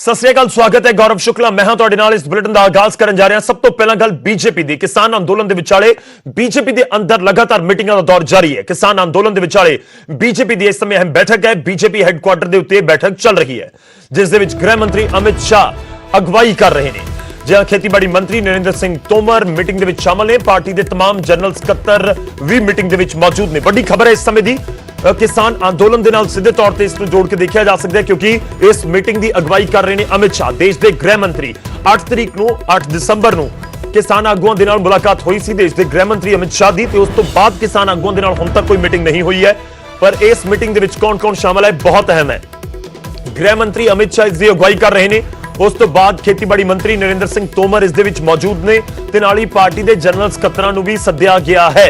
ਸਤਿ ਸ੍ਰੀ ਅਕਾਲ, ਸਵਾਗਤ ਹੈ ਗੌਰਵ ਸ਼ੁਕਲਾ। ਮੈਂ ਹਾਂ ਤੁਹਾਡੇ ਨਾਲ ਇਸ ਬੁਲੇਟਿਨ ਦਾ ਆਗਾਜ਼ ਕਰਨ ਜਾ ਰਿਹਾ। ਸਭ ਤੋਂ ਪਹਿਲਾਂ ਗੱਲ ਬੀਜੇਪੀ ਦੀ। ਕਿਸਾਨ ਅੰਦੋਲਨ ਦੇ ਵਿਚਾਲੇ ਬੀਜੇਪੀ ਦੇ ਅੰਦਰ ਲਗਾਤਾਰ ਮੀਟਿੰਗਾਂ ਦਾ ਦੌਰ ਜਾਰੀ ਹੈ। ਕਿਸਾਨ ਅੰਦੋਲਨ ਦੇ ਵਿਚਾਲੇ ਬੀਜੇਪੀ ਦੀ ਇਸ ਸਮੇਂ ਅਹਿਮ ਬੈਠਕ ਹੈ। ਬੀਜੇਪੀ ਹੈੱਡਕੁਆਰਟਰ ਦੇ ਉੱਤੇ ਬੈਠਕ ਚੱਲ ਰਹੀ ਹੈ, ਜਿਸ ਦੇ ਵਿੱਚ ਗ੍ਰਹਿ ਮੰਤਰੀ ਅਮਿਤ ਸ਼ਾਹ ਅਗਵਾਈ ਕਰ ਰਹੇ ਨੇ। ਜਹਾਂ ਖੇਤੀਬਾੜੀ ਮੰਤਰੀ ਨਰਿੰਦਰ ਸਿੰਘ ਤੋਮਰ ਮੀਟਿੰਗ ਦੇ ਵਿੱਚ ਸ਼ਾਮਲ ਨੇ। ਪਾਰਟੀ ਦੇ तमाम ਜਨਰਲ ਸਕੱਤਰ ਵੀ ਮੀਟਿੰਗ ਦੇ ਵਿੱਚ ਮੌਜੂਦ ਨੇ। ਵੱਡੀ ਖਬਰ ਹੈ ਇਸ ਸਮੇਂ ਦੀ, किसान आंदोलन के नाल सीधे तौर पर इसको जोड़ के देखा जा सकता है, क्योंकि इस मीटिंग की अगवाई कर रहे हैं अमित शाह। देश के गृह मंत्री 8 दिसंबर को किसान आगुआं दे नाल मुलाकात हुई सी देश के गृह मंत्री अमित शाह की, उस तो बाद किसान आगुआं दे नाल हुण तक कोई मीटिंग नहीं हुई है। पर इस मीटिंग के विच कौन कौन शामिल है बहुत अहम है। गृह मंत्री अमित शाह इसकी अगवाई कर रहे हैं। उस तो बाद खेतीबाड़ी मंत्री नरिंਦਰ ਸਿੰਘ ਤੋਮਰ इस दे विच मौजूद ने ते नाल ही पार्टी के जनरल ਸਕੱਤਰਾਂ ਨੂੰ भी सद्दिया गया है।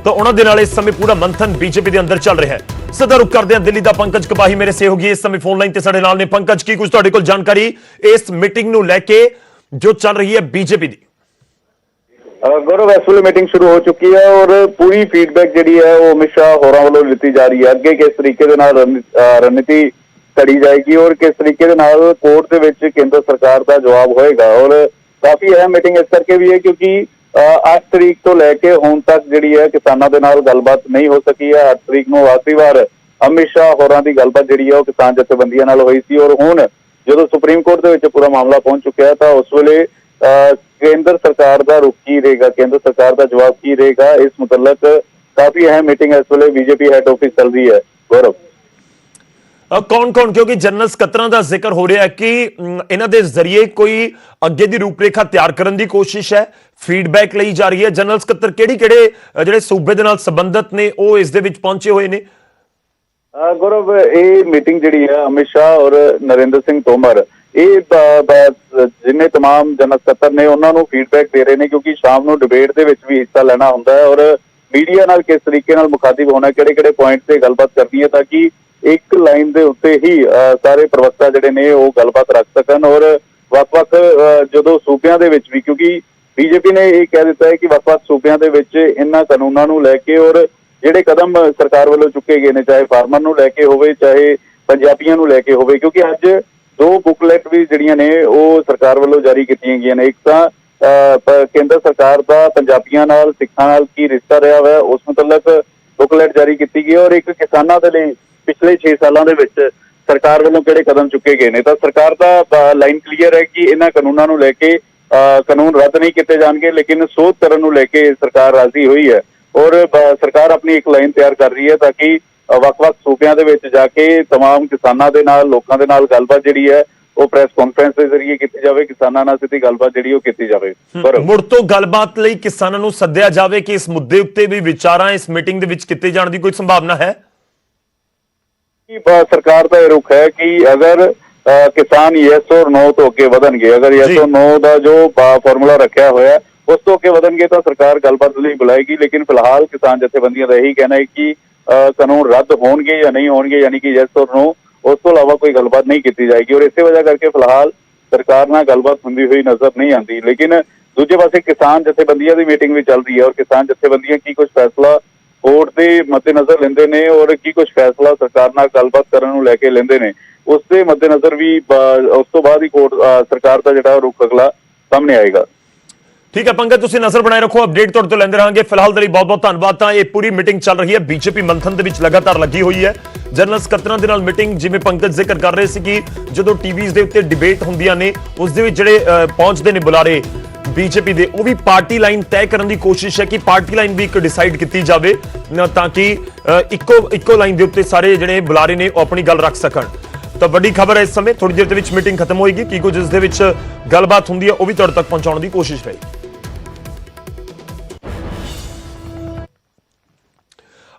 तो उन्होंने नाल इस समय पूरा मंथन बीजेपी के अंदर चल रहा है। सीधा रुख करते हैं दिल्ली का पंकज कपाही मेरे सहयोगी इस समय फोन लाइन ते साडे नाल ने। पंकज, की कुछ तुहाडे कोल जानकारी इस मीटिंग नूं लैके जो चल रही है बीजेपी दी? गौरव, इस वेले मीटिंग शुरू हो चुकी है और पूरी फीडबैक जी है वो अमित शाह होरां वालों लीती जा रही है। अगे किस तरीके दे नाल रणनीति घड़ी जाएगी और किस तरीके दे नाल कोर्ट दे विच केंद्र सरकार का जवाब होएगा। और काफी अहम मीटिंग इस करके भी है क्योंकि 8 तरीक तो लैके हुण तक जिहड़ी है किसानां दे नाल गलबात नहीं हो सकी है। 8 तरीक नूं आखिरी बार अमित शाह होरां दी गलबात जिहड़ी है वो किसान जथेबंदियां नाल होई सी और हुण जदों सुप्रीम कोर्ट दे विच पूरा मामला पहुंच चुकिया है तां उस वेले केंद्र सरकार दा रुख की रहेगा, केंद्र सरकार दा जवाब की रहेगा, इस मुतल्लक काफी अहम मीटिंग इस वेले बीजेपी हैड ऑफिस चल रही है। गौरव, कौन कौन, क्योंकि जनरल ਸਕੱਤਰਾਂ ਦਾ ਜ਼ਿਕਰ ਹੋ ਰਿਹਾ ਹੈ ਕਿ ਇਹਨਾਂ ਦੇ ਜ਼ਰੀਏ ਕੋਈ ਅੱਗੇ ਦੀ ਰੂਪਰੇਖਾ ਤਿਆਰ ਕਰਨ ਦੀ ਕੋਸ਼ਿਸ਼ ਹੈ, ਫੀਡਬੈਕ ਲਈ ਜਾ ਰਹੀ ਹੈ। ਜਨਰਲ ਸਕੱਤਰ ਕਿਹੜੇ ਜਿਹੜੇ ਸੂਬੇ ਦੇ ਨਾਲ ਸੰਬੰਧਿਤ ਨੇ ਉਹ ਇਸ ਦੇ ਵਿੱਚ ਪਹੁੰਚੇ ਹੋਏ ਨੇ? गौरव, ये मीटिंग जिहड़ी है अमित शाह और नरिंਦਰ ਸਿੰਘ ਤੋਮਰ जिन्ने तमाम जनरल ਸਕੱਤਰ ने उन्होंने फीडबैक दे रहे हैं, क्योंकि शाम को डिबेट के भी हिस्सा लेना होंदा है और मीडिया नाल किस तरीके नाल मुखातिब होना, किहड़े पॉइंट से गलबात करनी है ताकि एक लाइन के उत्ते ही सारे प्रवक्ता जिहड़े ने वो गलबात रख सकन। और वक-वक जदों सूबियां दे विच भी, क्योंकि बीजेपी ने यह कह दिता है कि वक-वक सूबियां दे विच इन्हां कानूनां नूं लैके और जिहड़े कदम सरकार वालों चुके गए ने, चाहे फार्मर नूं लैके होवे चाहे पंजाबियां नूं लैके होवे, क्योंकि अज 2 बुकलैट भी जिहड़ियां ने वो सरकार वालों जारी कीतीआं गईआं ने। एक तां केंद्र सरकार दा पंजाबियां नाल सिखां नाल की रिश्ता रहा है उस मुतल्लक बुकलैट जारी की गई और एक किसानां दे लई पिछले 6 सालों के विच सरकार वालों किहड़े कदम चुके गए हैं। तो सरकार का लाइन क्लीयर है कि इन्हां कानूनों नूं लैके कानून रद्द नहीं किए जाएंगे, लेकिन सोध करन नूं लैके सरकार राजी हुई है और सरकार अपनी एक लाइन तैयार कर रही है ताकि वक-वक सूबियां दे विच जाके तमाम किसानां दे नाल लोकां दे नाल गलबात जिहड़ी है वो प्रेस कॉन्फ्रेंस के जरिए की जाए, किसानां नाल सीधी गलबात जिहड़ी वो की जाए। मुड़ तो गलबात लई किसानां नूं सद्दिया जावे कि इस मुद्दे उत्ते भी विचारां इस मीटिंग दे विच कीते जाण दी कोई संभावना है? सरकार का यह रुख है कि अगर किसान यस और नो तो अगे वधणगे, अगर यस और नो का जो फॉर्मूला रखा हुआ है उस तो अगे वधणगे तो सरकार गलबात लई बुलाएगी। लेकिन फिलहाल किसान जथेबंदियां का यही कहना है कि कानून रद्द होणगे या नहीं होणगे, यानी कि यस और नो, उस तो इलावा कोई गलबात नहीं की जाएगी। और इस वजह करके फिलहाल सरकार नाल गलबात हुंदी हुई नजर नहीं आती। लेकिन दूजे पासे किसान जथेबंदियां की मीटिंग भी चल रही है और किसान जथेबंदियां की कुछ फैसला कोर्ट के मद्देनजर लेंदे ने और की कुछ फैसला सरकार नाल गलबात करन नूं लैके लेंदे ने, उसके मद्देनजर भी उस तो बाद ही कोर्ट सरकार का जिहड़ा रुख अगला सामने आएगा। ठीक है पंकज, तुसीं नजर बनाए रखो, अपडेट तुहाडे तों लैंदे रहांगे। फिलहाल दे लई बहुत बहुत धन्नवाद। तां ये पूरी मीटिंग चल रही है, बीजेपी मंथन दे विच लगातार लगी हुई है। जनरल ਸਕੱਤਰਾਂ ਦੇ ਨਾਲ मीटिंग, जिवें पंकज जिक्र कर रहे सी कि जदों टीवीज़ दे उत्ते डिबेट हुंदियां ने उस दे विच जिहड़े पहुंचदे ने बुलारे बीजेपी दे, वो भी पार्टी लाइन तय करने की कोशिश है कि पार्टी लाइन भी एक डिसाइड की जाए ताकि इको लाइन के उत्ते सारे जिहड़े बुलारे ने अपनी गल रख सकन। तो वड्डी खबर है इस समय, थोड़ी देर दे विच मीटिंग खत्म होएगी, की कुछ इस दे विच गलबात हुंदी है वो भी तुहाडे तक पहुंचाउण दी कोशिश रहेगी।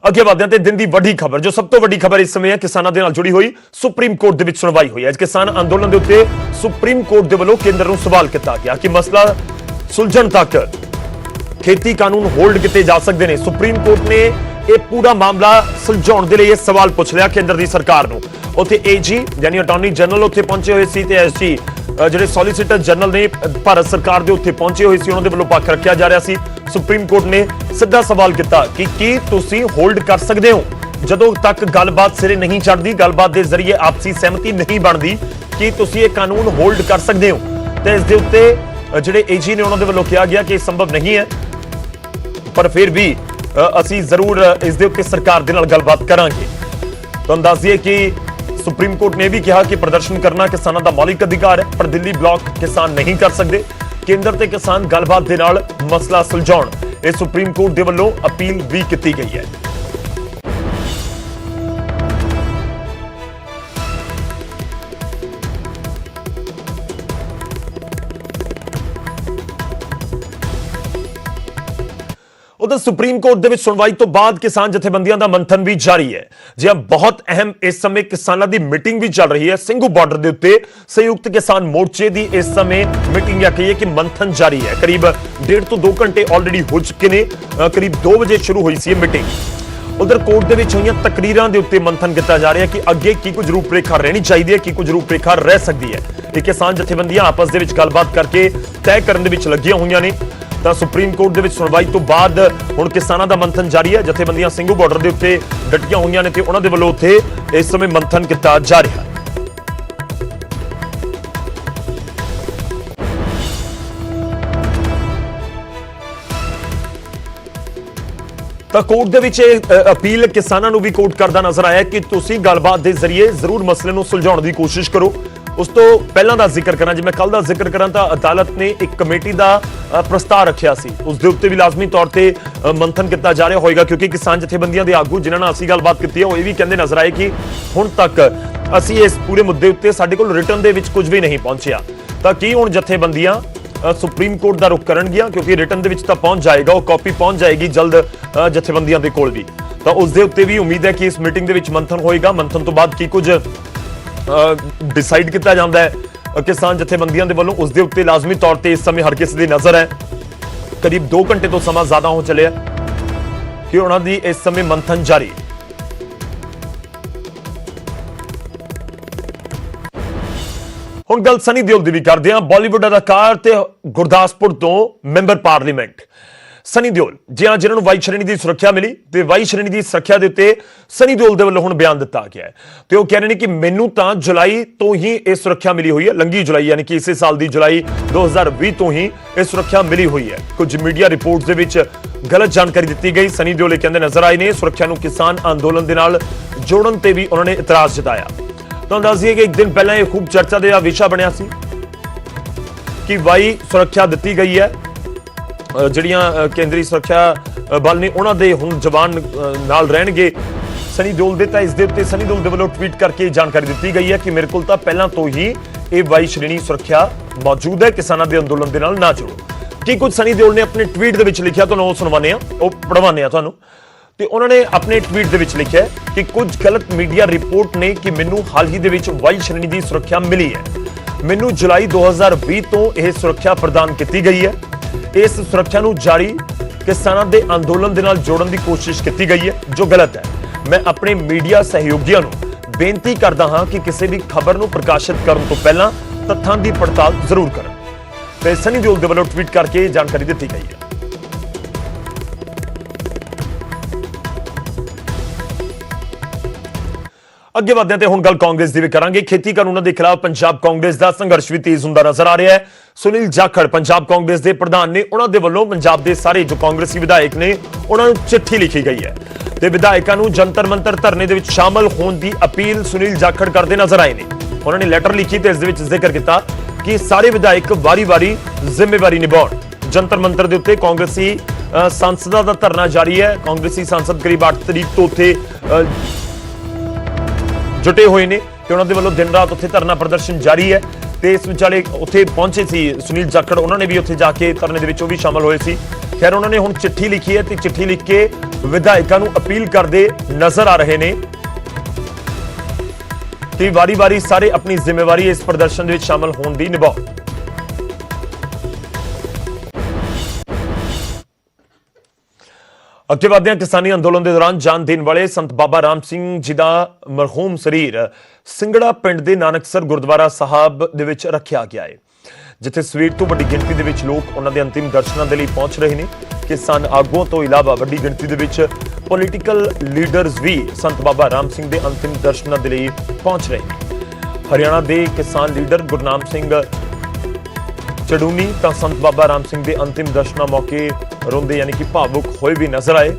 अगे वधदे ते दिन की वड्डी खबर, जो सब तो वड्डी खबर इस समय है किसानों के नाल जुड़ी हुई सुप्रीम कोर्ट दे विच सुनवाई हुई है। किसान अंदोलन के उत्ते सुप्रीम कोर्ट दे वल्लों केंद्र नूं सवाल किया गया कि मसला सुलझण तक खेती कानून होल्ड किए जा सकते हैं। सुप्रीम कोर्ट ने यह पूरा मामला सुलझाउण दे लई यह सवाल पूछ लिया केंद्र की सरकार नूं। उत्थे एजी यानी अटॉर्नी जनरल उत्थे पहुंचे हुए सी ते एसजी ਜਿਹੜੇ ਸੋਲੀਸਿਟਰ ਜਨਰਲ ਨੇ ਭਾਰਤ ਸਰਕਾਰ ਦੇ ਉੱਥੇ ਪਹੁੰਚੇ ਹੋਏ ਸੀ, ਉਹਨਾਂ ਦੇ ਵੱਲੋਂ ਪੱਖ ਰੱਖਿਆ ਜਾ ਰਿਹਾ ਸੀ। ਸੁਪਰੀਮ ਕੋਰਟ ਨੇ ਸਿੱਧਾ ਸਵਾਲ ਕੀਤਾ ਕਿ ਕੀ ਤੁਸੀਂ ਹੋਲਡ ਕਰ ਸਕਦੇ ਹੋ ਜਦੋਂ ਤੱਕ ਗੱਲਬਾਤ ਸਿਰੇ ਨਹੀਂ ਚੜ੍ਹਦੀ, ਗੱਲਬਾਤ ਦੇ ਜ਼ਰੀਏ ਆਪਸੀ ਸਹਿਮਤੀ ਨਹੀਂ ਬਣਦੀ, ਕਿ ਤੁਸੀਂ ਇਹ ਕਾਨੂੰਨ ਹੋਲਡ ਕਰ ਸਕਦੇ ਹੋ ਤੇ ਇਸ ਦੇ ਉੱਤੇ ਜਿਹੜੇ ਏਜੀ ਨੇ ਉਹਨਾਂ ਦੇ ਵੱਲੋਂ ਕਿਹਾ ਗਿਆ ਕਿ ਇਹ ਸੰਭਵ ਨਹੀਂ ਹੈ, ਪਰ ਫਿਰ ਵੀ ਅਸੀਂ ਜ਼ਰੂਰ ਇਸ ਦੇ ਉੱਤੇ ਸਰਕਾਰ ਦੇ ਨਾਲ ਗੱਲਬਾਤ ਕਰਾਂਗੇ। ਤੁਹਾਨੂੰ ਦੱਸ ਦਈਏ ਕਿ ਸੁਪਰੀਮ ਕੋਰਟ ਨੇ ਵੀ ਕਿਹਾ ਕਿ ਪ੍ਰਦਰਸ਼ਨ ਕਰਨਾ ਕਿਸਾਨਾਂ ਦਾ ਮੌਲਿਕ ਅਧਿਕਾਰ ਹੈ, ਪਰ ਦਿੱਲੀ ਬਲਾਕ ਕਿਸਾਨ ਨਹੀਂ ਕਰ ਸਕਦੇ। ਕੇਂਦਰ ਤੇ ਕਿਸਾਨ ਗੱਲਬਾਤ ਦੇ ਨਾਲ ਮਸਲਾ ਸੁਲਝਾਉਣ ਇਹ ਸੁਪਰੀਮ ਕੋਰਟ ਦੇ ਵੱਲੋਂ ਅਪੀਲ ਵੀ ਕੀਤੀ ਗਈ ਹੈ। उधर सुप्रीम कोर्ट ਦੇ ਵਿੱਚ ਸੁਣਵਾਈ ਤੋਂ ਬਾਅਦ ਕਿਸਾਨ ਜਥੇਬੰਦੀਆਂ ਦਾ ਮੰਥਨ ਵੀ ਜਾਰੀ ਹੈ। ਜਿਹਾ ਬਹੁਤ ਅਹਿਮ ਇਸ ਸਮੇਂ ਕਿਸਾਨਾਂ ਦੀ ਮੀਟਿੰਗ ਵੀ ਚੱਲ ਰਹੀ ਹੈ। ਸਿੰਘੂ ਬਾਰਡਰ ਦੇ ਉੱਤੇ ਸੰਯੁਕਤ ਕਿਸਾਨ ਮੋਰਚੇ ਦੀ ਇਸ ਸਮੇਂ ਮੀਟਿੰਗ ਜਾਂ ਕਹੀਏ ਕਿ ਮੰਥਨ ਜਾਰੀ ਹੈ। ਕਰੀਬ 1.5 ਤੋਂ 2 ਘੰਟੇ ਆਲਰੇਡੀ ਹੋ ਚੁੱਕੇ ਨੇ। ਕਰੀਬ 2 ਵਜੇ ਸ਼ੁਰੂ ਹੋਈ ਸੀ ਇਹ ਮੀਟਿੰਗ। ਉਧਰ ਕੋਰਟ ਦੇ ਵਿੱਚ ਹੋਈਆਂ ਤਕਰੀਰਾਂ ਦੇ ਉੱਤੇ ਮੰਥਨ ਕੀਤਾ ਜਾ ਰਿਹਾ ਕਿ ਅੱਗੇ ਕੀ ਕੁਝ ਰੂਪਰੇਖਾ ਰਹਿਣੀ ਚਾਹੀਦੀ ਹੈ, ਕੀ ਕੁਝ ਰੂਪਰੇਖਾ ਰਹਿ ਸਕਦੀ ਹੈ। ਇਹ ਕਿਸਾਨ ਜਥੇਬੰਦੀਆਂ ਆਪਸ ਦੇ ਵਿੱਚ ਗੱਲਬਾਤ ਕਰਕੇ ਤੈਅ ਕਰਨ ਦੇ ਵਿੱਚ ਲੱਗੀਆਂ ਹੋਈਆਂ ਨੇ। ਤਾਂ ਸੁਪਰੀਮ ਕੋਰਟ ਦੇ ਵਿੱਚ ਸੁਣਵਾਈ ਤੋਂ ਬਾਅਦ ਹੁਣ ਕਿਸਾਨਾਂ ਦਾ ਮੰਥਨ ਜਾਰੀ ਹੈ। ਜਥੇਬੰਦੀਆਂ ਸਿੰਘੂ ਬਾਰਡਰ ਦੇ ਉੱਤੇ ਡਟੀਆਂ ਹੋਈਆਂ ਨੇ ਤੇ ਉਹਨਾਂ ਦੇ ਵੱਲੋਂ ਉੱਥੇ ਇਸ ਸਮੇਂ ਮੰਥਨ ਕੀਤਾ ਜਾ ਰਿਹਾ ਹੈ। ਤਾਂ ਕੋਰਟ ਦੇ ਵਿੱਚ ਇਹ ਅਪੀਲ ਕਿਸਾਨਾਂ ਨੂੰ ਵੀ ਕੋਰਟ ਕਰਦਾ ਨਜ਼ਰ ਆਇਆ ਕਿ ਤੁਸੀਂ ਗੱਲਬਾਤ ਦੇ ਜ਼ਰੀਏ ਜ਼ਰੂਰ ਮਸਲੇ ਨੂੰ ਸੁਲਝਾਉਣ ਦੀ ਕੋਸ਼ਿਸ਼ ਕਰੋ। ਉਸ ਤੋਂ ਪਹਿਲਾਂ ਦਾ ਜ਼ਿਕਰ ਕਰਾਂ, ਜੇ ਮੈਂ ਕੱਲ ਦਾ ਜ਼ਿਕਰ ਕਰਾਂ ਤਾਂ ਅਦਾਲਤ ਨੇ ਇੱਕ ਕਮੇਟੀ ਦਾ ਪ੍ਰਸਤਾਵ ਰੱਖਿਆ ਸੀ, ਉਸ ਦੇ ਉੱਤੇ ਵੀ ਲਾਜ਼ਮੀ ਤੌਰ ਤੇ ਮੰਥਨ ਕੀਤਾ ਜਾ ਰਿਹਾ ਹੋਏਗਾ, ਕਿਉਂਕਿ ਕਿਸਾਨ ਜਥੇਬੰਦੀਆਂ ਦੇ ਆਗੂ ਜਿਨ੍ਹਾਂ ਨਾਲ ਅਸੀਂ ਗੱਲਬਾਤ ਕੀਤੀ ਹੈ ਉਹ ਇਹ ਵੀ ਕਹਿੰਦੇ ਨਜ਼ਰ ਆਏ ਕਿ ਹੁਣ ਤੱਕ ਅਸੀਂ ਇਸ ਪੂਰੇ ਮੁੱਦੇ ਉੱਤੇ ਸਾਡੇ ਕੋਲ ਰਿਟਰਨ ਦੇ ਵਿੱਚ ਕੁਝ ਵੀ ਨਹੀਂ ਪਹੁੰਚਿਆ। ਤਾਂ ਕੀ ਹੁਣ ਜਥੇਬੰਦੀਆਂ ਸੁਪਰੀਮ ਕੋਰਟ ਦਾ ਰੁਖ ਕਰਨਗੀਆਂ, ਕਿਉਂਕਿ ਰਿਟਰਨ ਦੇ ਵਿੱਚ ਤਾਂ ਪਹੁੰਚ ਜਾਏਗਾ, ਉਹ ਕਾਪੀ ਪਹੁੰਚ ਜਾਏਗੀ ਜਲਦ ਜਥੇਬੰਦੀਆਂ ਦੇ ਕੋਲ ਵੀ। ਤਾਂ ਉਸ ਦੇ ਉੱਤੇ ਵੀ ਉਮੀਦ ਹੈ ਕਿ ਇਸ ਮੀਟਿੰਗ ਦੇ ਵਿੱਚ ਮੰਥਨ ਹੋਏਗਾ। ਮੰਥਨ ਤੋਂ ਬਾਅਦ ਕੀ ਕੁਝ ਡਿਸਾਈਡ ਕੀਤਾ ਜਾਂਦਾ ਹੈ ਕਿਸਾਨ ਜਥੇਬੰਦੀਆਂ ਦੇ ਵੱਲੋਂ, ਉਸ ਦੇ ਉੱਤੇ ਲਾਜ਼ਮੀ ਤੌਰ ਤੇ ਇਸ ਸਮੇਂ ਹਰ ਕਿਸੇ ਦੀ ਨਜ਼ਰ ਹੈ। ਕਰੀਬ 2 ਘੰਟੇ ਤੋਂ ਸਮਾਂ ਜ਼ਿਆਦਾ ਹੋ ਚੱਲਿਆ ਕਿ ਉਹਨਾਂ ਦੀ ਇਸ ਸਮੇਂ ਮੰਥਨ ਜਾਰੀ ਹੈ। ਹੁਣ ਗੱਲ ਸਨੀ ਦਿਓਲ ਦੀ ਵੀ ਕਰਦੇ ਹਾਂ। ਬਾਲੀਵੁੱਡ ਅਦਾਕਾਰ ਤੇ ਗੁਰਦਾਸਪੁਰ ਤੋਂ ਮੈਂਬਰ ਪਾਰਲੀਮੈਂਟ ਸਨੀ ਦਿਓਲ, ਜਿਨ੍ਹਾਂ ਨੂੰ ਵਾਈ ਸ਼੍ਰੇਣੀ ਦੀ ਸੁਰੱਖਿਆ ਮਿਲੀ ਤੇ ਵਾਈ ਸ਼੍ਰੇਣੀ ਦੀ ਸੁਰੱਖਿਆ ਦੇ ਉੱਤੇ ਸਨੀ ਦਿਓਲ ਦੇ ਵੱਲੋਂ ਹੁਣ ਬਿਆਨ ਦਿੱਤਾ ਗਿਆ ਹੈ ਤੇ ਉਹ ਕਹਿ ਰਹੇ ਨੇ ਕਿ ਮੈਨੂੰ ਤਾਂ ਜੁਲਾਈ ਤੋਂ ਹੀ ਇਹ ਸੁਰੱਖਿਆ ਮਿਲੀ ਹੋਈ ਹੈ, ਲੰਗੀ ਜੁਲਾਈ ਯਾਨੀ ਕਿ ਇਸੇ ਸਾਲ ਦੀ ਜੁਲਾਈ 2020 ਤੋਂ ਹੀ ਇਹ ਸੁਰੱਖਿਆ ਮਿਲੀ ਹੋਈ ਹੈ। ਕੁਝ ਮੀਡੀਆ ਰਿਪੋਰਟਸ ਦੇ ਵਿੱਚ ਗਲਤ ਜਾਣਕਾਰੀ ਦਿੱਤੀ ਗਈ। ਸਨੀ ਦਿਓਲ ਕਹਿੰਦੇ ਨਜ਼ਰ ਆਏ ਨੇ ਸੁਰੱਖਿਆ ਨੂੰ ਕਿਸਾਨ ਅੰਦੋਲਨ ਦੇ ਨਾਲ ਜੋੜਨ ਤੇ ਵੀ ਉਹਨਾਂ ਨੇ ਇਤਰਾਜ਼ ਜਤਾਇਆ। ਤੁਹਾਨੂੰ ਦੱਸ ਦਈਏ ਕਿ ਇੱਕ ਦਿਨ ਪਹਿਲਾਂ ਇਹ ਖੂਬ ਚਰਚਾ ਦਾ ਵਿਸ਼ਾ ਬਣਿਆ ਸੀ ਕਿ ਵਾਈ ਸੁਰੱਖਿਆ ਦਿੱਤੀ ਗਈ ਹੈ, ਜਿਹੜੀਆਂ ਕੇਂਦਰੀ ਸੁਰੱਖਿਆ ਬਲ ਨੇ ਉਹਨਾਂ ਦੇ ਹੁਣ ਜਵਾਨ ਨਾਲ ਰਹਿਣਗੇ ਸਨੀ ਦਿਓਲ ਦੇ। ਤਾਂ ਇਸ ਦੇ ਉੱਤੇ ਸਨੀ ਦਿਓਲ ਦੇ ਵੱਲੋਂ ਟਵੀਟ ਕਰਕੇ ਜਾਣਕਾਰੀ ਦਿੱਤੀ ਗਈ ਹੈ ਕਿ ਮੇਰੇ ਕੋਲ ਤਾਂ ਪਹਿਲਾਂ ਤੋਂ ਹੀ ਇਹ ਵਾਈ ਸ਼੍ਰੇਣੀ ਸੁਰੱਖਿਆ ਮੌਜੂਦ ਹੈ, ਕਿਸਾਨਾਂ ਦੇ ਅੰਦੋਲਨ ਦੇ ਨਾਲ ਨਾ ਜੁੜੋ। ਕੀ ਕੁਝ ਸਨੀ ਦਿਓਲ ਨੇ ਆਪਣੇ ਟਵੀਟ ਦੇ ਵਿੱਚ ਲਿਖਿਆ, ਤੁਹਾਨੂੰ ਉਹ ਸੁਣਵਾਉਂਦੇ ਆ, ਉਹ ਪੜਵਾਉਂਦੇ ਆ ਤੁਹਾਨੂੰ। ਤੇ ਉਹਨਾਂ ਨੇ ਆਪਣੇ ਟਵੀਟ ਦੇ ਵਿੱਚ ਲਿਖਿਆ ਕਿ ਕੁਝ ਗਲਤ ਮੀਡੀਆ ਰਿਪੋਰਟ ਨੇ ਕਿ ਮੈਨੂੰ ਹਾਲ ਹੀ ਦੇ ਵਿੱਚ ਵਾਈ ਸ਼੍ਰੇਣੀ ਦੀ ਸੁਰੱਖਿਆ ਮਿਲੀ ਹੈ। ਮੈਨੂੰ ਜੁਲਾਈ 2020 ਤੋਂ ਇਹ ਸੁਰੱਖਿਆ ਪ੍ਰਦਾਨ ਕੀਤੀ ਗਈ ਹੈ। ਇਸ ਸੁਰੱਖਿਆ ਨੂੰ ਜਾਰੀ ਕਿਸਾਨਾਂ ਦੇ ਅੰਦੋਲਨ ਦੇ ਨਾਲ ਜੋੜਨ ਦੀ ਕੋਸ਼ਿਸ਼ ਕੀਤੀ ਗਈ ਹੈ, ਜੋ ਗਲਤ ਹੈ। ਮੈਂ ਆਪਣੇ ਮੀਡੀਆ ਸਹਿਯੋਗੀਆਂ ਨੂੰ ਬੇਨਤੀ ਕਰਦਾ ਹਾਂ ਕਿ ਕਿਸੇ ਵੀ ਖਬਰ ਨੂੰ ਪ੍ਰਕਾਸ਼ਿਤ ਕਰਨ ਤੋਂ ਪਹਿਲਾਂ ਤੱਥਾਂ ਦੀ ਪੜਤਾਲ ਜ਼ਰੂਰ ਕਰਨ। ਤੇ ਸਨੀ ਦਿਓਲ ਦੇ ਵੱਲੋਂ ਟਵੀਟ ਕਰਕੇ ਜਾਣਕਾਰੀ ਦਿੱਤੀ ਗਈ ਹੈ। ਅੱਗੇ ਵਧਦੇ ਹਾਂ ਤੇ ਹੁਣ ਗੱਲ ਕਾਂਗਰਸ ਦੀ ਵੀ ਕਰਾਂਗੇ। ਖੇਤੀ ਕਾਨੂੰਨਾਂ ਦੇ ਖਿਲਾਫ ਪੰਜਾਬ ਕਾਂਗਰਸ ਦਾ ਸੰਘਰਸ਼ ਵੀ ਤੇਜ਼ ਹੁੰਦਾ ਨਜ਼ਰ ਆ ਰਿਹਾ ਹੈ। ਸੁਨੀਲ ਜਾਖੜ ਪੰਜਾਬ ਕਾਂਗਰਸ ਦੇ ਪ੍ਰਧਾਨ ਨੇ, ਉਹਨਾਂ ਦੇ ਵੱਲੋਂ ਪੰਜਾਬ ਦੇ ਸਾਰੇ ਜੋ ਕਾਂਗਰਸੀ ਵਿਧਾਇਕ ਨੇ ਉਹਨਾਂ ਨੂੰ ਚਿੱਠੀ ਲਿਖੀ ਗਈ ਹੈ ਤੇ ਵਿਧਾਇਕਾਂ ਨੂੰ ਜੰਤਰ ਮੰਤਰ ਧਰਨੇ ਦੇ ਵਿੱਚ ਸ਼ਾਮਲ ਹੋਣ ਦੀ ਅਪੀਲ ਸੁਨੀਲ ਜਾਖੜ ਕਰਦੇ ਨਜ਼ਰ ਆਏ ਨੇ। ਉਹਨਾਂ ਨੇ ਲੈਟਰ ਲਿਖੀ ਤੇ ਇਸ ਦੇ ਵਿੱਚ ਜ਼ਿਕਰ ਕੀਤਾ ਕਿ ਸਾਰੇ ਵਿਧਾਇਕ ਵਾਰੀ-ਵਾਰੀ ਜ਼ਿੰਮੇਵਾਰੀ ਨਿਭਾਉਣ। ਜੰਤਰ ਮੰਤਰ ਦੇ ਉੱਤੇ ਕਾਂਗਰਸੀ ਸੰਸਦਾਂ ਦਾ ਧਰਨਾ ਜਾਰੀ ਹੈ। ਕਾਂਗਰਸੀ ਸੰਸਦ ਕਰੀਬ 8 ਤਰੀਕ ਤੋਂ ਉੱਥੇ ਜੁਟੇ ਹੋਏ ਨੇ ਤੇ ਉਹਨਾਂ ਦੇ ਵੱਲੋਂ ਦਿਨ ਰਾਤ ਉੱਥੇ ਧਰਨਾ ਪ੍ਰਦਰਸ਼ਨ ਜਾਰੀ ਹੈ। ਤੇ ਇਸ ਵਿਚਾਲੇ ਉੱਥੇ ਪਹੁੰਚੇ ਸੀ ਸੁਨੀਲ ਜਾਖੜ, ਉਹਨਾਂ ਨੇ ਵੀ ਉੱਥੇ ਜਾ ਕੇ ਧਰਨੇ ਦੇ ਵਿੱਚ ਉਹ ਵੀ ਸ਼ਾਮਲ ਹੋਏ ਸੀ। ਖੈਰ ਉਹਨਾਂ ਨੇ ਹੁਣ ਚਿੱਠੀ ਲਿਖੀ ਹੈ ਤੇ ਚਿੱਠੀ ਲਿਖ ਕੇ ਵਿਧਾਇਕਾਂ ਨੂੰ ਅਪੀਲ ਕਰਦੇ ਨਜ਼ਰ ਆ ਰਹੇ ਨੇ ਕਿ ਵਾਰੀ-ਵਾਰੀ ਸਾਰੇ ਆਪਣੀ ਜ਼ਿੰਮੇਵਾਰੀ ਇਸ ਪ੍ਰਦਰਸ਼ਨ ਦੇ ਵਿੱਚ ਸ਼ਾਮਲ ਹੋਣ ਦੀ ਨਿਭਾਓ। ਅੱਗੇ ਵਧਦੇ ਹਾਂ। ਕਿਸਾਨੀ ਅੰਦੋਲਨ ਦੇ ਦੌਰਾਨ ਜਾਨ ਦੇਣ ਵਾਲੇ ਸੰਤ ਬਾਬਾ ਰਾਮ ਸਿੰਘ ਜੀ ਦਾ ਮਰਹੂਮ ਸਰੀਰ ਸਿੰਗੜਾ ਪਿੰਡ ਦੇ ਨਾਨਕਸਰ ਗੁਰਦੁਆਰਾ ਸਾਹਿਬ ਦੇ ਵਿੱਚ ਰੱਖਿਆ ਗਿਆ ਹੈ, ਜਿੱਥੇ ਸਵੇਰ ਤੋਂ ਵੱਡੀ ਗਿਣਤੀ ਦੇ ਵਿੱਚ ਲੋਕ ਉਹਨਾਂ ਦੇ ਅੰਤਿਮ ਦਰਸ਼ਨਾਂ ਦੇ ਲਈ ਪਹੁੰਚ ਰਹੇ ਨੇ। ਕਿਸਾਨ ਆਗੂਆਂ ਤੋਂ ਇਲਾਵਾ ਵੱਡੀ ਗਿਣਤੀ ਦੇ ਵਿੱਚ ਪੋਲੀਟੀਕਲ ਲੀਡਰਸ ਵੀ ਸੰਤ ਬਾਬਾ ਰਾਮ ਸਿੰਘ ਦੇ ਅੰਤਿਮ ਦਰਸ਼ਨਾਂ ਦੇ ਲਈ ਪਹੁੰਚ ਰਹੇ ਨੇ। ਹਰਿਆਣਾ ਦੇ ਕਿਸਾਨ ਲੀਡਰ ਗੁਰਨਾਮ ਸਿੰਘ ਚੜੂਨੀ ਤਾਂ ਸੰਤ ਬਾਬਾ ਰਾਮ ਸਿੰਘ ਦੇ ਅੰਤਿਮ ਦਰਸ਼ਨਾਂ ਮੌਕੇ ਰੋਂਦੇ ਯਾਨੀ ਕਿ ਭਾਵੁਕ ਹੋਏ ਵੀ ਨਜ਼ਰ ਆਏ।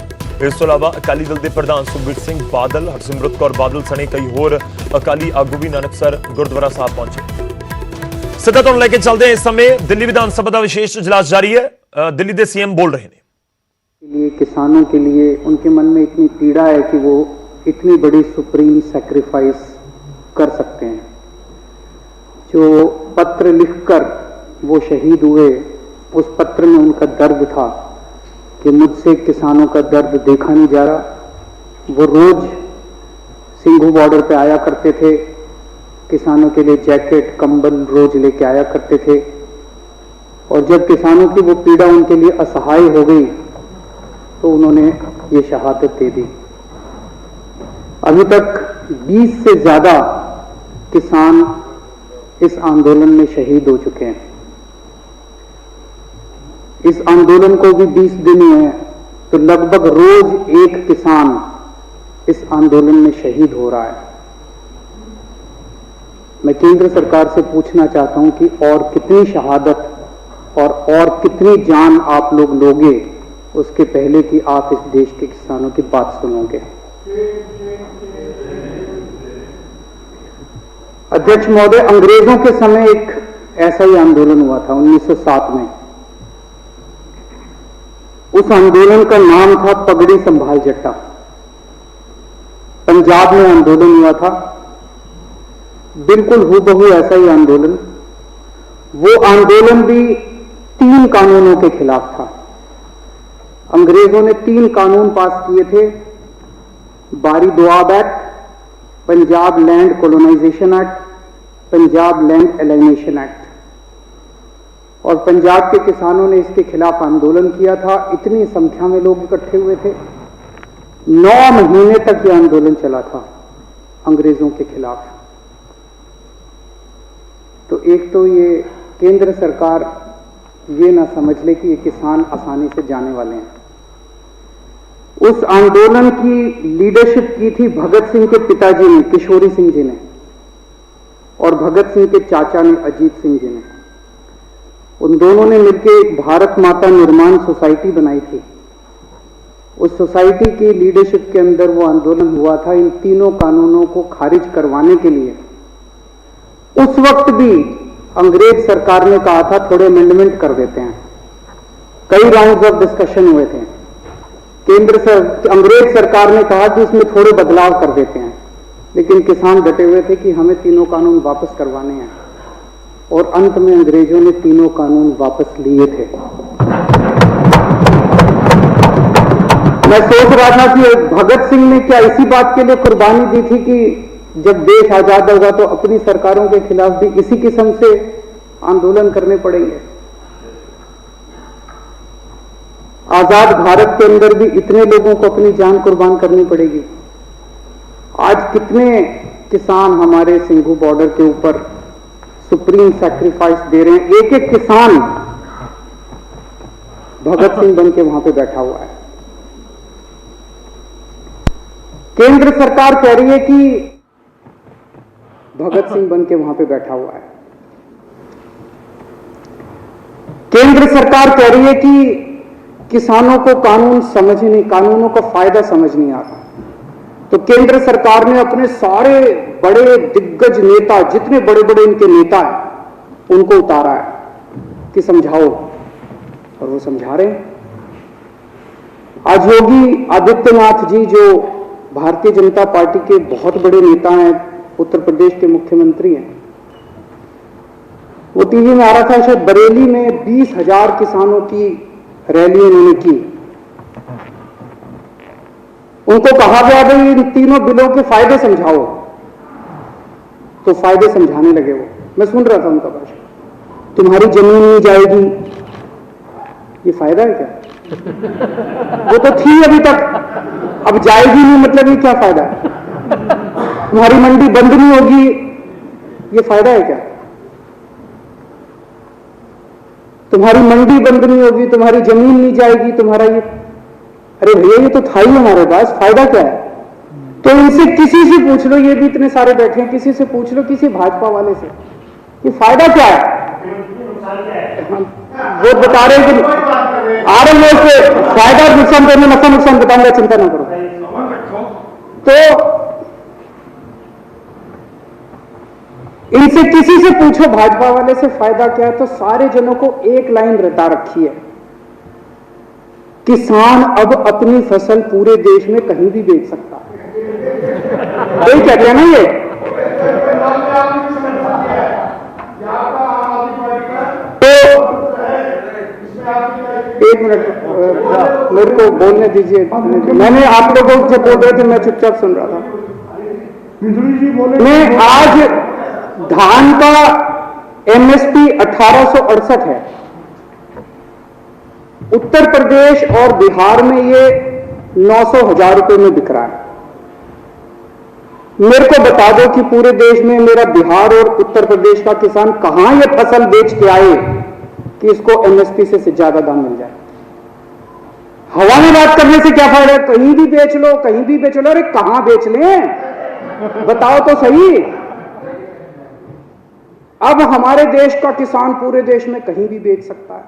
ਇਸ ਤੋਂ ਇਲਾਵਾ ਅਕਾਲੀ ਦਲ ਦੇ ਪ੍ਰਧਾਨ ਸੁਖਬੀਰ ਸਿੰਘ ਬਾਦਲ, ਹਰਸਿਮਰਤ ਕੌਰ ਬਾਦਲ ਸਣੇ ਕਈ ਹੋਰ ਅਕਾਲੀ ਆਗੂ ਵੀ ਨਾਨਕਸਰ ਗੁਰਦੁਆਰਾ ਸਾਹਿਬ ਪਹੁੰਚੇ। ਸਿੱਧਾ ਤੁਹਾਨੂੰ ਲੈ ਕੇ ਚੱਲਦੇ हैं। इस समय दिल्ली विधानसभा का विशेष इजलास जारी है। दिल्ली के सीएम बोल रहे हैं। लिए किसानों के लिए उनके मन में इतनी पीड़ा है कि वो इतनी बड़ी सुप्रीम सैक्रिफाइस कर सकते हैं। जो पत्र लिखकर वो शहीद हुए, उस पत्र में उनका दर्द था कि मुझसे किसानों का दर्द देखा नहीं जा रहा। वो रोज सिंघू बॉर्डर पे आया करते थे, किसानों के लिए जैकेट कंबल रोज लेके आया करते थे, और जब किसानों की वो पीड़ा उनके लिए असहाय हो गई तो उन्होंने ये शहादत दे दी। अभी तक 20 से ज्यादा किसान इस आंदोलन में शहीद हो चुके हैं। इस आंदोलन को भी 20 दिन हुए हैं, तो लगभग रोज एक किसान इस आंदोलन में शहीद हो रहा है। मैं केंद्र सरकार से पूछना चाहता हूं कि और कितनी शहादत और कितनी जान आप लोग लोगे उसके पहले कि आप इस देश के किसानों की बात सुनोगे। अध्यक्ष महोदय, अंग्रेजों के समय एक ऐसा ही आंदोलन हुआ था 1907 में। उस आंदोलन का नाम था पगड़ी संभाल जट्टा। पंजाब में आंदोलन हुआ था, बिल्कुल हूबहू ऐसा ही आंदोलन। वो आंदोलन भी 3 कानूनों के खिलाफ था। अंग्रेजों ने 3 कानून पास किए थे, Bari Doab act, Punjab land colonisation act, Punjab land alienation act, और पंजाब के किसानों ने इसके खिलाफ आंदोलन किया था। इतनी संख्या में लोग इकट्ठे हुए थे, 9 महीने तक यह आंदोलन चला था अंग्रेजों के खिलाफ। तो एक तो ये केंद्र सरकार ये ना समझ ले कि ये किसान आसानी से जाने वाले हैं। उस आंदोलन की लीडरशिप की थी भगत सिंह के पिताजी ने, किशोरी सिंह जी ने, और भगत सिंह के चाचा ने, अजीत सिंह जी ने। उन दोनों ने मिलकर एक भारत माता निर्माण सोसाइटी बनाई थी। उस सोसाइटी की लीडरशिप के अंदर वो आंदोलन हुआ था इन 3 कानूनों को खारिज करवाने के लिए। उस वक्त भी अंग्रेज सरकार ने कहा था थोड़े अमेंडमेंट कर देते हैं। कई राउंड्स ऑफ डिस्कशन हुए थे। अंग्रेज सरकार ने कहा कि इसमें थोड़े बदलाव कर देते हैं, लेकिन किसान डटे हुए थे कि हमें 3 कानून वापस करवाने हैं, और अंत में अंग्रेजों ने 3 कानून वापस लिए थे। मैं सोच रहा था कि भगत सिंह ने क्या इसी बात के लिए कुर्बानी दी थी कि जब देश आजाद होगा तो अपनी सरकारों के खिलाफ भी इसी किस्म से आंदोलन करने पड़ेंगे। आजाद भारत के अंदर भी इतने लोगों को अपनी जान कुर्बान करनी पड़ेगी। आज कितने किसान हमारे सिंघू बॉर्डर के ऊपर सुप्रीम सैक्रिफाइस दे रहे हैं। एक एक किसान भगत सिंह बन के वहां पे बैठा हुआ है। केंद्र सरकार कह रही है कि भगत सिंह बन के वहां पे बैठा हुआ है। केंद्र सरकार कह रही है कि किसानों को कानूनों का फायदा समझ नहीं आता। तो केंद्र सरकार ने अपने सारे बड़े दिग्गज नेता, जितने बड़े बड़े इनके नेता हैं, उनको उतारा है कि समझाओ, और वो समझा रहे हैं। आज योगी आदित्यनाथ जी, जो भारतीय जनता पार्टी के बहुत बड़े नेता हैं, उत्तर प्रदेश के मुख्यमंत्री हैं, वो टीवी में आ रहा था, शायद बरेली में 20,000 किसानों की रैली उन्होंने की। उनको कहा गया भाई इन 3 बिलों के फायदे समझाओ, तो फायदे समझाने लगे वो। मैं सुन रहा था उनका भाषण। तुम्हारी जमीन नहीं जाएगी, ये फायदा है क्या? वो तो थी अभी तक, अब जाएगी नहीं, मतलब ये क्या फायदा है? तुम्हारी मंडी बंद नहीं होगी, ये फायदा है क्या? तुम्हारी मंडी बंद नहीं होगी, तुम्हारी जमीन नहीं जाएगी, तुम्हारा ये, अरे भैया ये तो था ही हमारे पास, फायदा क्या है? तो इनसे किसी से पूछ लो, ये भी इतने सारे बैठे हैं, किसी से पूछ लो, किसी भाजपा वाले से, कि फायदा क्या है? वो बता रहे हैं कि आरएमओ से फायदा नुकसान करने, नफा नुकसान बताऊंगा, चिंता ना करो। तो इनसे किसी से पूछो भाजपा वाले से फायदा क्या है, तो सारे जनों को एक लाइन रटा रखी है, किसान अब अपनी फसल पूरे देश में कहीं भी बेच सकता है। यही कहते हैं ना ये। तो एक मिनट मेरे को बोलने दीजिए, मैंने आप लोगों से बोल रहे थे, मैं चुपचाप सुन रहा था। मैं आज धान का एमएसपी 1868 है, उत्तर प्रदेश और बिहार में ये 900,000 रुपए में बिक रहा है। मेरे को बता दो कि पूरे देश में मेरा बिहार और उत्तर प्रदेश का किसान कहां ये फसल बेच के आए कि इसको एमएसपी से ज्यादा दाम मिल जाए। हवा में बात करने से क्या फायदा, कहीं भी बेच लो, कहीं भी बेच लो। अरे कहां बेच लें, बताओ तो सही। अब हमारे देश का किसान पूरे देश में कहीं भी बेच सकता है,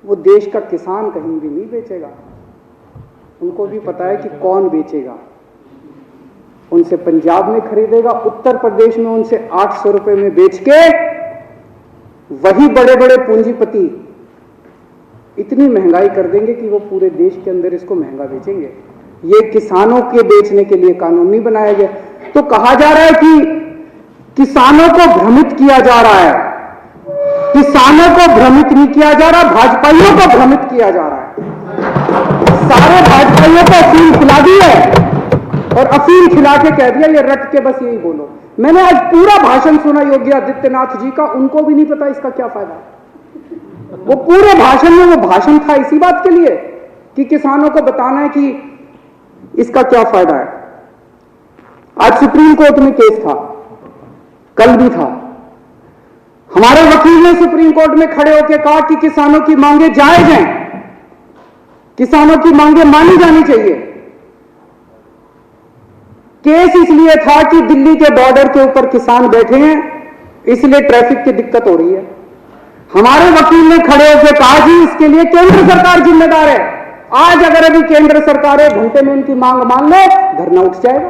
वो देश का किसान कहीं भी नहीं बेचेगा। उनको भी पता है कि कौन बेचेगा, उनसे पंजाब में खरीदेगा, उत्तर प्रदेश में उनसे 800 रुपए में बेच के वही बड़े बड़े पूंजीपति इतनी महंगाई कर देंगे कि वो पूरे देश के अंदर इसको महंगा बेचेंगे। ये किसानों के बेचने के लिए कानून नहीं बनाया गया। तो कहा जा रहा है कि किसानों को भ्रमित किया जा रहा है। किसानों को भ्रमित नहीं किया जा रहा, भाजपाइयों को भ्रमित किया जा रहा है। सारे भाजपाइयों को अफीम खिला दी है और अफीम खिला के कह दिया ये रट के बस यही बोलो। मैंने आज पूरा भाषण सुना योगी आदित्यनाथ जी का, उनको भी नहीं पता इसका क्या फायदा है। वो पूरे भाषण में, वो भाषण था इसी बात के लिए कि किसानों को बताना है कि इसका क्या फायदा है। आज सुप्रीम कोर्ट में केस था, कल भी था। हमारे वकील ने सुप्रीम कोर्ट में खड़े होकर कहा कि किसानों की मांगे जायज हैं, किसानों की मांगे मानी जानी चाहिए। केस इसलिए था कि दिल्ली के बॉर्डर के ऊपर किसान बैठे हैं, इसलिए ट्रैफिक की दिक्कत हो रही है। हमारे वकील ने खड़े होकर कहा जी इसके लिए केंद्र सरकार जिम्मेदार है। आज अगर अभी केंद्र सरकार 1 घंटे में उनकी मांग मान ले, धरना उठ जाएगा।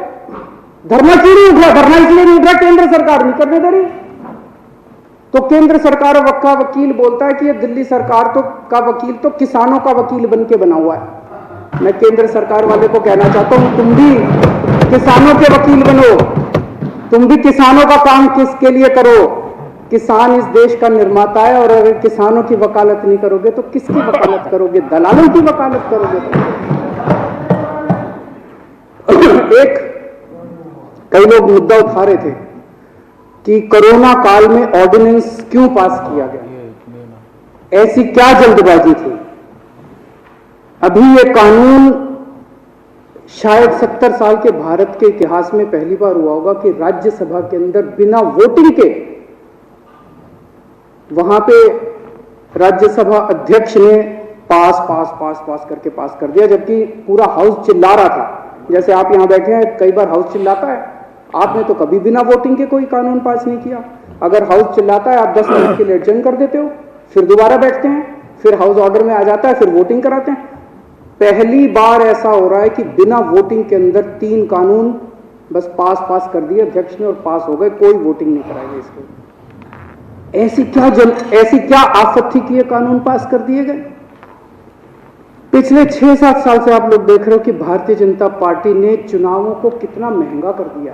धरना क्यों नहीं उठ रहा? धरना इसलिए नहीं उठ रहा, केंद्र सरकार नहीं करने दे रही। तो केंद्र सरकार का वकील बोलता है कि ये दिल्ली सरकार का वकील तो किसानों का वकील बन के बना हुआ है। मैं केंद्र सरकार वाले को कहना चाहता हूं, तुम भी किसानों के वकील बनो, तुम भी किसानों का काम किसके लिए करो। किसान इस देश का निर्माता है, और अगर किसानों की वकालत नहीं करोगे तो किसकी वकालत करोगे? दलालों की वकालत करोगे। एक कई लोग मुद्दा उठा रहे थे कि कोरोना काल में ऑर्डिनेंस क्यों पास किया गया, ऐसी क्या जल्दबाजी थी। अभी ये कानून शायद 70 साल के भारत के इतिहास में पहली बार हुआ होगा कि राज्यसभा के अंदर बिना वोटिंग के, वहां पे राज्यसभा अध्यक्ष ने पास पास पास पास करके पास कर दिया, जबकि पूरा हाउस चिल्ला रहा था। जैसे आप यहां बैठे हैं, कई बार हाउस चिल्लाता है, आपने तो कभी बिना वोटिंग के कोई कानून पास नहीं किया। अगर हाउस चिल्लाता है, आप 10 मिनट के लिए एडजर्न कर देते हो, फिर दोबारा बैठते हैं, फिर हाउस ऑर्डर में आ जाता है, फिर वोटिंग कराते हैं। पहली बार ऐसा हो रहा है कि बिना वोटिंग के अंदर 3 कानून बस पास पास कर दिए अध्यक्ष ने और पास हो गए, कोई वोटिंग नहीं कराई इसको। ऐसी क्या आफत थी कि ये कानून पास कर दिए गए? पिछले 6-7 साल से आप लोग देख रहे हो कि भारतीय जनता पार्टी ने चुनावों को कितना महंगा कर दिया।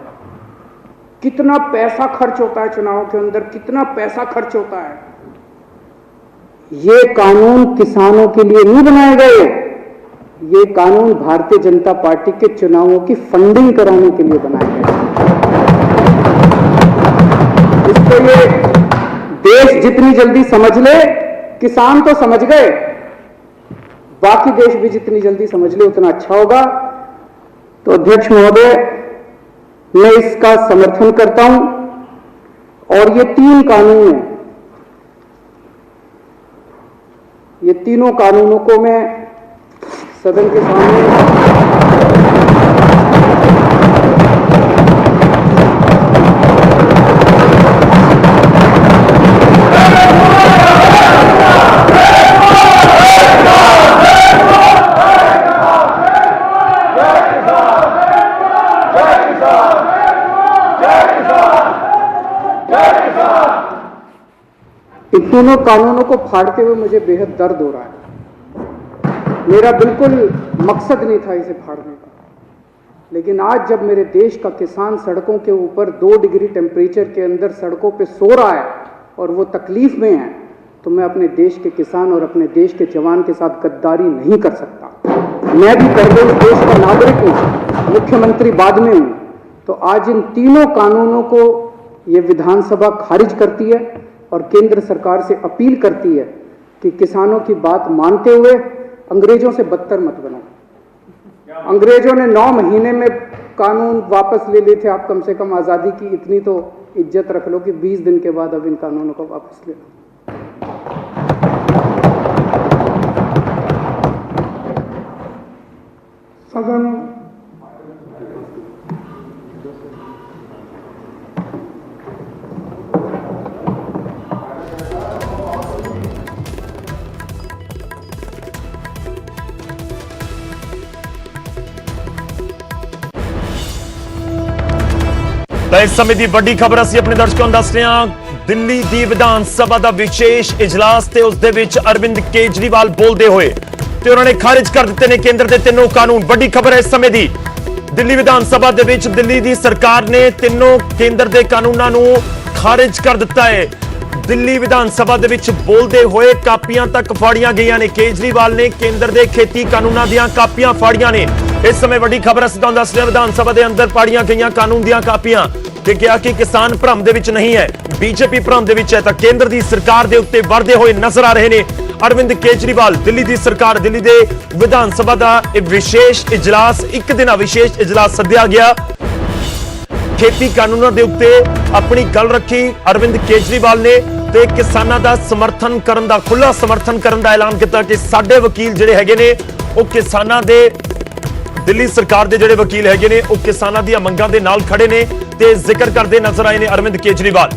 कितना पैसा खर्च होता है चुनावों के अंदर, कितना पैसा खर्च होता है। ये कानून किसानों के लिए नहीं बनाए गए, ये कानून भारतीय जनता पार्टी के चुनावों की फंडिंग कराने के लिए बनाए गए। इसको ये देश जितनी जल्दी समझ ले, किसान तो समझ गए, बाकी देश भी जितनी जल्दी समझ ले उतना अच्छा होगा। तो अध्यक्ष महोदय, मैं इसका समर्थन करता हूं और ये 3 कानून हैं, ये तीनों कानूनों को मैं सदन के सामने इन तीनों कानूनों को फाड़ते हुए मुझे बेहद दर्द हो रहा है। मेरा बिल्कुल मकसद नहीं था इसे फाड़ने का, लेकिन आज जब मेरे देश का किसान सड़कों के ऊपर 2 डिग्री टेम्परेचर के अंदर सड़कों पे सो रहा है और वो तकलीफ में है, तो मैं अपने देश के किसान और अपने देश के जवान के साथ गद्दारी नहीं कर सकता। मैं भी पहले इस देश का नागरिक हूँ, मुख्यमंत्री बाद में हूँ। तो आज इन तीनों कानूनों को ये विधानसभा खारिज करती है और केंद्र सरकार से अपील करती है कि किसानों की बात मानते हुए अंग्रेजों से बदतर मत बनो। अंग्रेजों ने 9 महीने में कानून वापस ले लिए थे, आप कम से कम आज़ादी की इतनी तो इज्जत रख लो कि 20 दिन के बाद अब इन कानूनों को वापस ले लो। सदन ਤਾਂ ਇਸ ਸਮੇਂ ਦੀ ਵੱਡੀ ਖਬਰ ਅਸੀਂ ਆਪਣੇ ਦਰਸ਼ਕਾਂ ਨੂੰ ਦੱਸ ਰਹੇ ਹਾਂ। ਦਿੱਲੀ ਦੀ ਵਿਧਾਨ ਸਭਾ ਦਾ ਵਿਸ਼ੇਸ਼ ਇਜਲਾਸ ਤੇ ਉਸ ਦੇ ਵਿੱਚ ਅਰਵਿੰਦ ਕੇਜਰੀਵਾਲ ਬੋਲਦੇ ਹੋਏ ਤੇ ਉਹਨਾਂ ਨੇ ਖਾਰਿਜ ਕਰ ਦਿੱਤੇ ਨੇ ਕੇਂਦਰ ਦੇ ਤਿੰਨੋਂ ਕਾਨੂੰਨ। ਵੱਡੀ ਖਬਰ ਹੈ ਇਸ ਸਮੇਂ ਦੀ। ਦਿੱਲੀ ਵਿਧਾਨ ਸਭਾ ਦੇ ਵਿੱਚ ਦਿੱਲੀ ਦੀ ਸਰਕਾਰ ਨੇ ਤਿੰਨੋਂ ਕੇਂਦਰ ਦੇ ਕਾਨੂੰਨਾਂ ਨੂੰ ਖਾਰਿਜ ਕਰ ਦਿੱਤਾ ਹੈ। ਦਿੱਲੀ ਵਿਧਾਨ ਸਭਾ ਦੇ ਵਿੱਚ ਬੋਲਦੇ ਹੋਏ ਕਾਪੀਆਂ ਤੱਕ ਫਾੜੀਆਂ ਗਈਆਂ ਨੇ। ਕੇਜਰੀਵਾਲ ਨੇ ਕੇਂਦਰ ਦੇ ਖੇਤੀ ਕਾਨੂੰਨਾਂ ਦੀਆਂ ਕਾਪੀਆਂ ਫਾੜੀਆਂ ਨੇ। ਇਸ ਸਮੇਂ ਵੱਡੀ ਖਬਰ ਅਸੀਂ ਤੁਹਾਨੂੰ ਦੱਸ ਰਹੇ ਹਾਂ। ਵਿਧਾਨ ਸਭਾ ਦੇ ਅੰਦਰ ਪਾੜੀਆਂ ਗਈਆਂ ਕਾਨੂੰਨ ਦੀਆਂ ਕਾਪੀਆਂ ਤੇ ਕਿਹਾ ਕਿ ਕਿਸਾਨ ਭਰਮ ਦੇ ਵਿੱਚ ਨਹੀਂ ਹੈ, ਬੀਜੇਪੀ ਭਰਮ ਦੇ ਵਿੱਚ ਹੈ। ਤਾਂ ਕੇਂਦਰ ਦੀ ਸਰਕਾਰ ਦੇ ਉੱਤੇ ਵਰਦੇ ਹੋਏ ਨਜ਼ਰ ਆ ਰਹੇ ਨੇ ਅਰਵਿੰਦ ਕੇਜਰੀਵਾਲ। ਦਿੱਲੀ ਦੀ ਸਰਕਾਰ, ਦਿੱਲੀ ਦੇ ਵਿਧਾਨ ਸਭਾ ਦਾ ਇਹ ਵਿਸ਼ੇਸ਼ ਇਜਲਾਸ, ਇੱਕ ਦਿਨਾ ਵਿਸ਼ੇਸ਼ ਇਜਲਾਸ ਸੱਦਿਆ ਗਿਆ। ਖੇਤੀ ਕਾਨੂੰਨਾਂ ਦੇ ਉੱਤੇ ਆਪਣੀ ਗੱਲ ਰੱਖੀ ਅਰਵਿੰਦ ਕੇਜਰੀਵਾਲ ਨੇ ਤੇ ਕਿਸਾਨਾਂ ਦਾ ਸਮਰਥਨ ਕਰਨ ਦਾ, ਖੁੱਲਾ ਸਮਰਥਨ ਕਰਨ ਦਾ ਐਲਾਨ ਕੀਤਾ ਕਿ ਸਾਡੇ ਵਕੀਲ ਜਿਹੜੇ ਹੈਗੇ ਨੇ ਉਹ ਕਿਸਾਨਾਂ ਦੇ, ਦਿੱਲੀ ਸਰਕਾਰ ਦੇ ਜਿਹੜੇ ਵਕੀਲ ਹੈਗੇ ਨੇ ਉਹ ਕਿਸਾਨਾਂ ਦੀਆਂ ਮੰਗਾਂ ਦੇ ਨਾਲ ਖੜੇ ਨੇ ਤੇ ਜ਼ਿਕਰ ਕਰਦੇ ਨਜ਼ਰ ਆਏ ਨੇ ਅਰਵਿੰਦ ਕੇਜਰੀਵਾਲ।